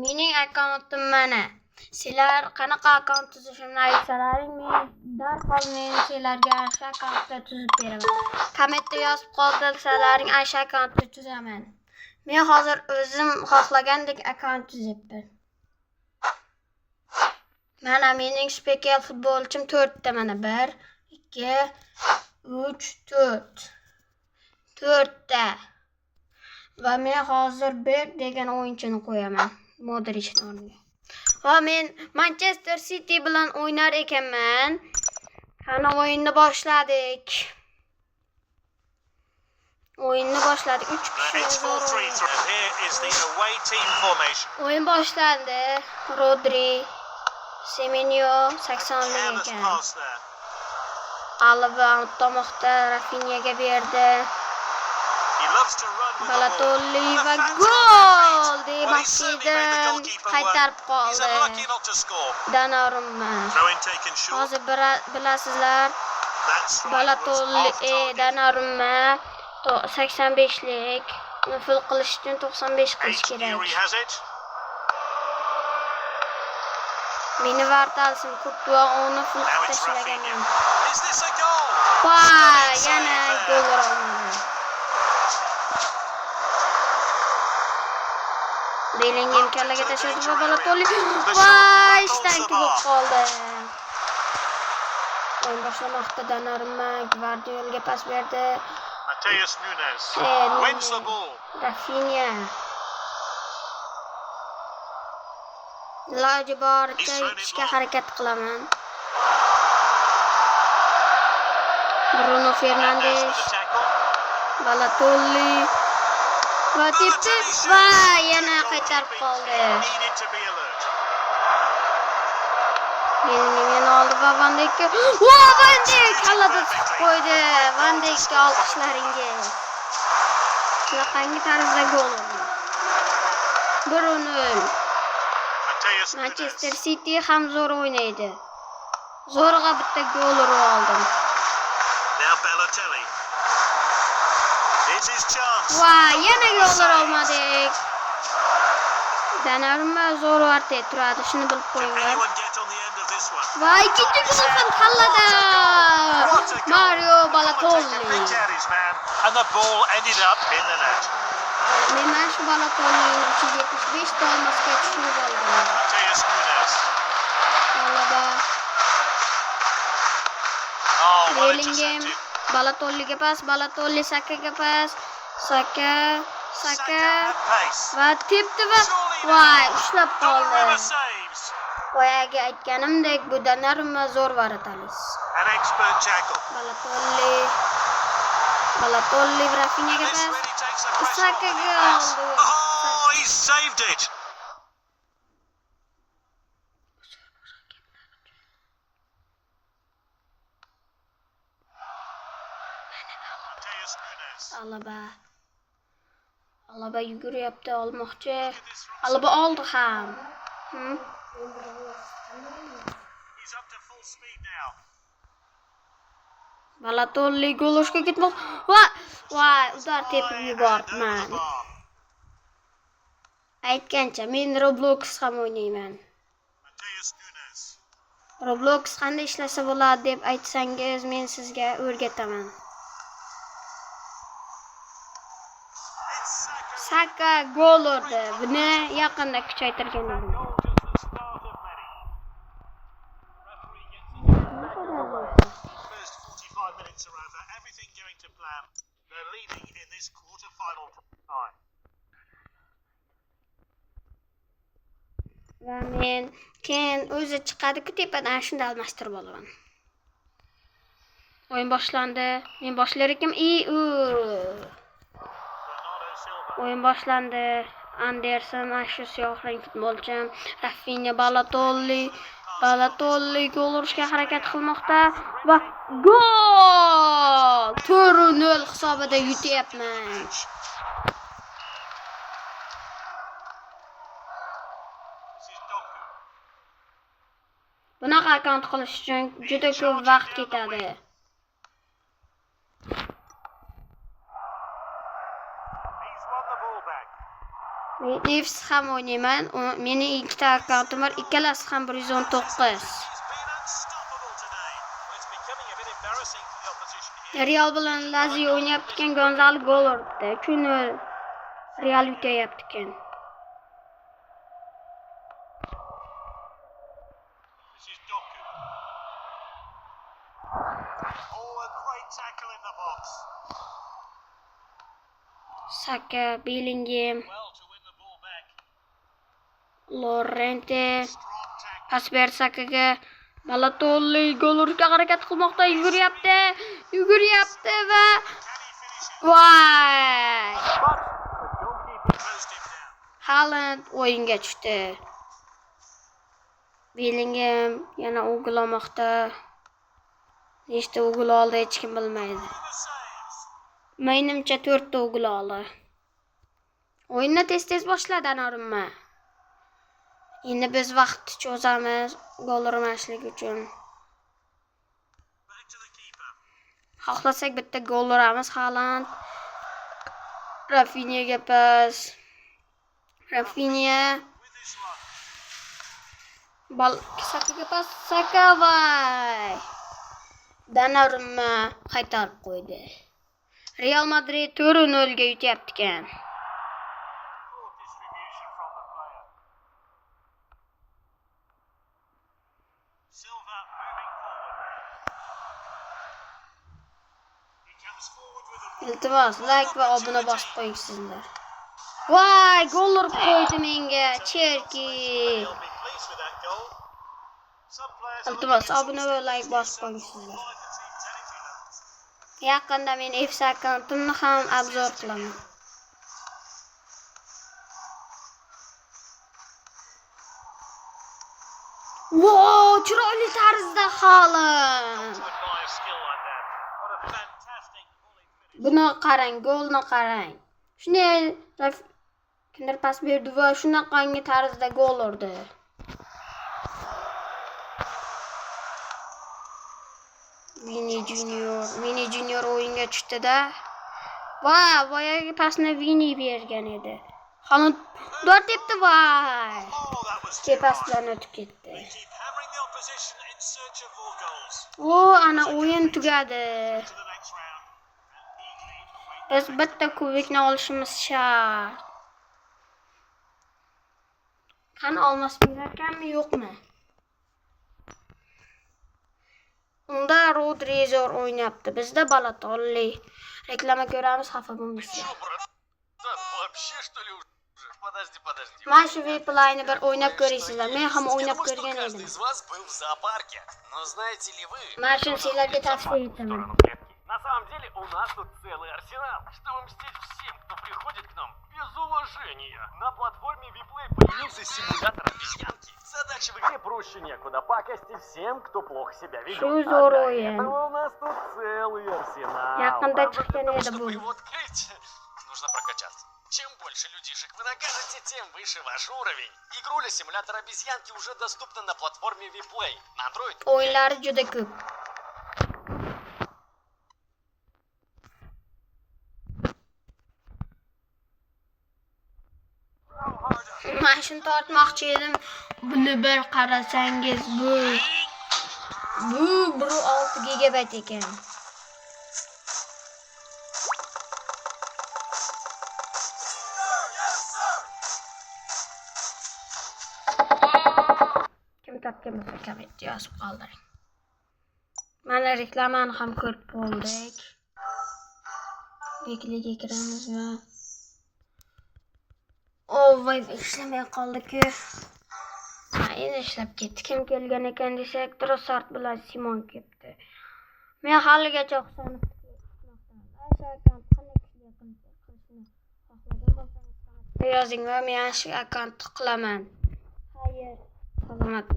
Mening akkauntim mana. Sizlar qanaqa akkaunt tuzishimni aytsalaring, men darhol sizlarga o'sha akkauntni tuzib beraman. Kommentda yozib qoldirsalaring, o'sha akkauntni tuzaman. Men hozir o'zim xohlagandek akkaunt tuzibman. Mana mening spekel futbolchim 4 ta mana 1 2 3 4. 4 ta. Va men hozir bir degan o'yinchini qo'yaman. Modric'ni o'rniga. Va men Manchester City bilan o'ynar ekanman. Qani o'yinni boshladik. 3 kishi. O'yin boshlandi. Rodri, Semenyo 80lik ekan. Alba tomoqda Rafinyaga berdi. Balotelli va gol demoqchi edim, qaytarib qoldi. Donnarumma. Hozir bilasizlar, Balotelli Donnarumma 85lik, uni full qilish uchun 95 qilish kerak. Meni vartalsin Kurtva uni full tashlaganman. Yana gol urdi. Bellingham kallaga tashladi va Balotelli ishdan bo'lib qoldi. O'yin boshlamoqda Donnarumma Gvardiolga pas berdi. Mateus Nunes wins the ball. Rafinha. Iloji boricha yutishga harakat qilaman. Bruno Fernandes. Balotelli. Va tepdi va yana qaytarib qoldi. Bellingham oldi va Van Dijkga. Van Dijk kallada chiqib qo'ydi. Van Dijkga olqishlaringiz. Shunaqangi tarzda gol urdi. 1-0. Manchester City ham zo'r o'ynaydi. Zo'rg'a bitta gol urib oldim. Now Balotelli. It's his chance. Yana gol ura olmadik. Donnarumma zo'r ortaya turadi, shuni bilib qo'yinglar. Va ikkinchi gol ham kallada. Mario Balotelli. And the ball ended up in the net. Men shu Balotellining 375 ta olmasga tushunib oldim. Mateus Nunes. Alaba. Bellingham. Balotelliga pas, Balotelli Sakaga pas. Saka va tepdi va ushlab qoldi. Boyaga aytganimdek, bu Donnarumma zo'r varatalis. An expert tackle. Balotelli Rafinyaga pas. Sakaga oldi. Oh, he saved it. Alaba yuguryapti, olmoqchi. Alaba oldi ham. Balotelli gol urishga ketmoqda. Udar tepib yuboribman. Aytgancha, men Roblox ham o'ynayman. Roblox qanday ishlasa bo'ladi deb aytsangiz, men sizga o'rgataman. Saka gol urdi. Buni yaqinda kuchaytirgan edim. Va men keyin o'zi chiqadi-ku tepadan shunda almashtirib olaman. O'yin boshlandi. Men boshlar ekan. O'yin boshlandi. Anderson, shu siyohrang futbolchim, Rafinha, Balotelli gol urishga harakat qilmoqda va gol! 4-0 hisobida yutyapman. Bunaqa akkaunt qilish uchun juda ko'p vaqt ketadi. Men Nefs ham o'ynayman. Mening ikkita akkauntim bor. Ikkalasi ham 119. He's been unstoppable today. Well, it's becoming a bit embarrassing for the opposition here. Real bilan Lazio o'ynayapti ekan, Gonzalo gol urdi. Shuni Real yutyapti ekan. This is Doku. Oh, a great tackle in the box. Saka, Bellingham, Well to win the ball back. Llorente, Strong tackle. pas ber Sakaga. Balotelli gol urishga harakat qilmoqda, yuguriyapti va Can he finish it? voy! But the goalkeeper closed him down. Haaland o'yinga tushdi. Bellingham yana o'g'il olmoqda. Nechta o'g'il oldi hech kim bilmaydi. The saves. Menimcha 4 ta o'g'il oldi. O'yinni tez boshladi anorimma. Endi biz vaqt cho'zamiz gol urmashlik uchun. Back to the keeper. Xohlasak bitta gol uramiz. Haaland Rafinyaga pas. Rafinya With his luck. bal Sakaga pas. Saka voy. Donnarumma qaytarib qo'ydi. Real Madrid 4-0 ga yutyapti ekan. Poor distribution from the player. Silva moving forward. He comes forward with the ball. Iltimos, like va obuna bosib qo'ying sizlar. Voy, gol urib qo'ydi menga. Cherki. He'll be pleased with that goal. Some players are Iltimos, looking obuna va like bosib qo'ying to sizlar. find the team's energy levels. Yaqinda men FC akkauntimni ham obzor qilaman. Wow, chiroyli tarzda Haaland. To admire skill like that. What a fantastic volley finish. Buni qarang, golni qarang. Shunday kimdir pas berdi va shunaqangi tarzda gol urdi. Vini Junior o'yinga tushdi-da. Va boyagi pasni Vini bergan edi. Haaland dort tepdi voy. Oh, that was too hard. Tepasidan o'tib ketdi. Keep hammering the opposition in search of more goals. O, ana o'yin tugadi. To the next round. And eagerly await Biz bitta kubikni olishimiz shart. Qani olmas berarkanmi, yo'qmi? Unda Rodri zo'r o'ynayapti. Bizda Balotelli. Reklama ko'ramiz, xafa bo'lmaysiz. Вообще, что ли, уже? Подожди. Mana shu replayni bir o'ynab ko'raysizlar. Men ham o'ynab ko'rgan Каждый edim. из вас был в зоопарке. Но знаете ли вы... Mana shuni sizlarga tavsiya etaman. На самом деле у нас тут целый арсенал, чтобы мстить всем, кто приходит к нам без уважения. На платформе Виплей появился симулятор обезьянки. Задача в игре проще некуда. Пакости всем, кто плохо себя ведет. Shu А zo'r для o'yin. этого у нас тут целый арсенал. Yaqinda Правда, chiqqan для того, edi bu. чтобы его открыть, нужно прокачаться. Чем больше людишек вы накажете, тем выше ваш уровень. Игруля симулятор обезьянки уже доступна на платформе Виплей. На Android. O'yinlari juda ko'p. Men shuni tortmoqchi edim. Buni bir qarasangiz bu 6 gigabayt ekan. Kim topgan bo'lsa komment yozib qoldiring. Mana reklamani ham ko'rib bo'ldik. Bekliga kiramiz va voy ishlamay qoldi-ku. Endi ishlab ketdi. Kim kelgan ekan desak, Trossard bilan Simon kelibdi. Men haligacha o'xshanib yozing va men shu akkauntni qilaman. Xayr, salomat.